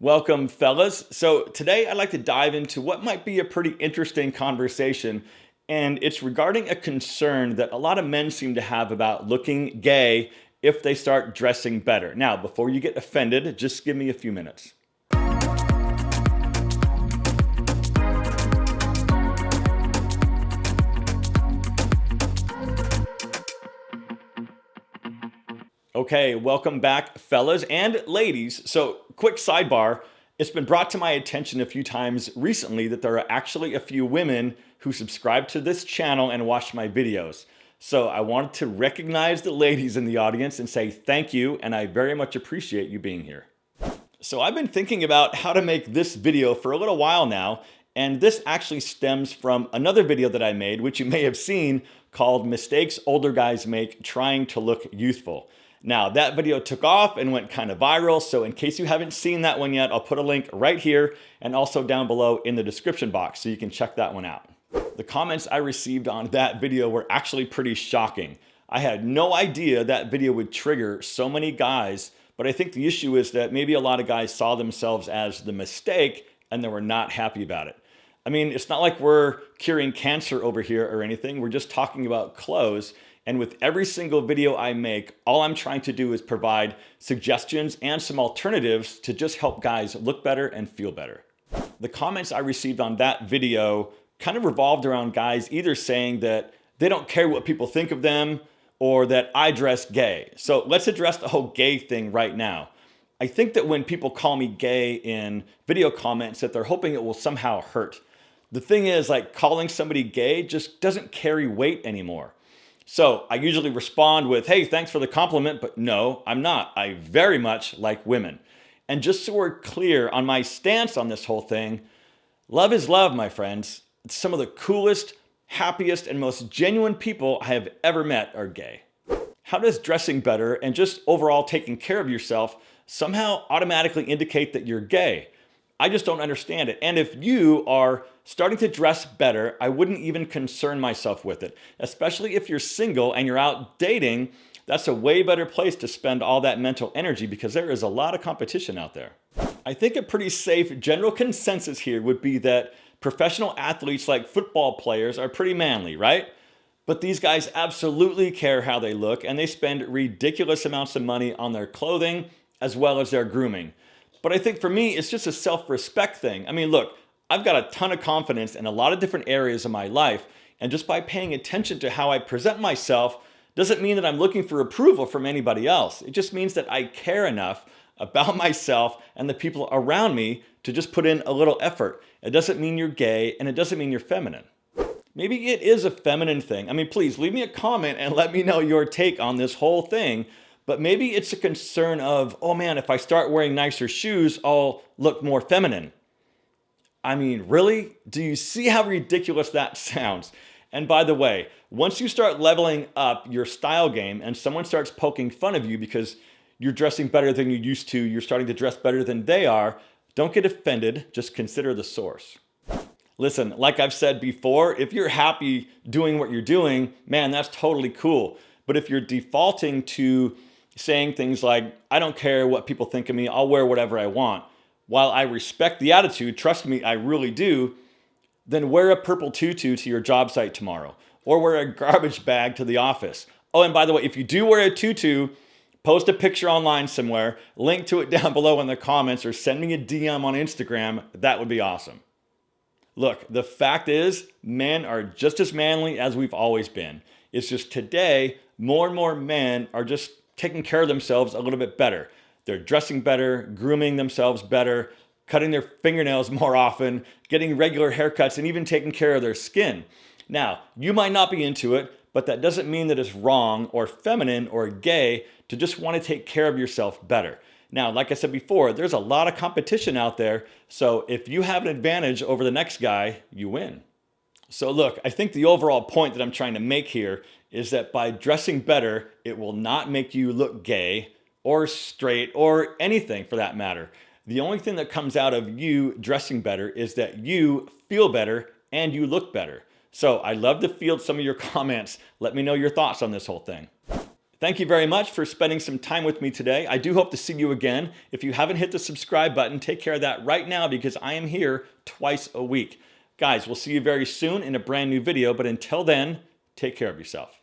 Welcome, fellas. So today I'd like to dive into what might be a pretty interesting conversation, and it's regarding a concern that a lot of men seem to have about looking gay if they start dressing better. Now, before you get offended, just give me a few minutes. Okay, welcome back, fellas and ladies. So, quick sidebar. It's been brought to my attention a few times recently that there are actually a few women who subscribe to this channel and watch my videos. So, I wanted to recognize the ladies in the audience and say thank you, and I very much appreciate you being here. So, I've been thinking about how to make this video for a little while now, and this actually stems from another video that I made, which you may have seen, called Mistakes Older Guys Make Trying to Look Youthful. Now, that video took off and went kind of viral, so in case you haven't seen that one yet, I'll put a link right here and also down below in the description box so you can check that one out. The comments I received on that video were actually pretty shocking. I had no idea that video would trigger so many guys, but I think the issue is that maybe a lot of guys saw themselves as the mistake and they were not happy about it. I mean, it's not like we're curing cancer over here or anything. We're just talking about clothes. And with every single video I make, all I'm trying to do is provide suggestions and some alternatives to just help guys look better and feel better. The comments I received on that video kind of revolved around guys either saying that they don't care what people think of them or that I dress gay. So let's address the whole gay thing right now. I think that when people call me gay in video comments that they're hoping it will somehow hurt. The thing is, like, calling somebody gay just doesn't carry weight anymore. So I usually respond with, hey, thanks for the compliment, but no, I'm not. I very much like women. And just so we're clear on my stance on this whole thing, love is love, my friends. Some of the coolest, happiest, and most genuine people I have ever met are gay. How does dressing better and just overall taking care of yourself somehow automatically indicate that you're gay? I just don't understand it. And if you are starting to dress better, I wouldn't even concern myself with it. Especially if you're single and you're out dating, that's a way better place to spend all that mental energy because there is a lot of competition out there. I think a pretty safe general consensus here would be that professional athletes like football players are pretty manly, right? But these guys absolutely care how they look and they spend ridiculous amounts of money on their clothing as well as their grooming. But I think for me, it's just a self-respect thing. I mean, look, I've got a ton of confidence in a lot of different areas of my life. And just by paying attention to how I present myself doesn't mean that I'm looking for approval from anybody else. It just means that I care enough about myself and the people around me to just put in a little effort. It doesn't mean you're gay and it doesn't mean you're feminine. Maybe it is a feminine thing. I mean, please leave me a comment and let me know your take on this whole thing. But maybe it's a concern of, oh man, if I start wearing nicer shoes, I'll look more feminine. I mean, really? Do you see how ridiculous that sounds? And by the way, once you start leveling up your style game and someone starts poking fun of you because you're dressing better than you used to, you're starting to dress better than they are, don't get offended, just consider the source. Listen, like I've said before, if you're happy doing what you're doing, man, that's totally cool. But if you're defaulting to saying things like, I don't care what people think of me, I'll wear whatever I want, while I respect the attitude, trust me, I really do, then wear a purple tutu to your job site tomorrow, or wear a garbage bag to the office. Oh, and by the way, if you do wear a tutu, post a picture online somewhere, link to it down below in the comments, or send me a DM on Instagram. That would be awesome. Look, the fact is, men are just as manly as we've always been. It's just today, more and more men are just taking care of themselves a little bit better. They're dressing better, grooming themselves better, cutting their fingernails more often, getting regular haircuts, and even taking care of their skin. Now, you might not be into it, but that doesn't mean that it's wrong or feminine or gay to just want to take care of yourself better. Now, like I said before, there's a lot of competition out there, so if you have an advantage over the next guy, you win. So look, I think the overall point that I'm trying to make here is that by dressing better, it will not make you look gay or straight or anything for that matter. The only thing that comes out of you dressing better is that you feel better and you look better. So I'd love to field some of your comments. Let me know your thoughts on this whole thing. Thank you very much for spending some time with me today. I do hope to see you again. If you haven't hit the subscribe button, take care of that right now because I am here twice a week. Guys, we'll see you very soon in a brand new video, but until then, take care of yourself.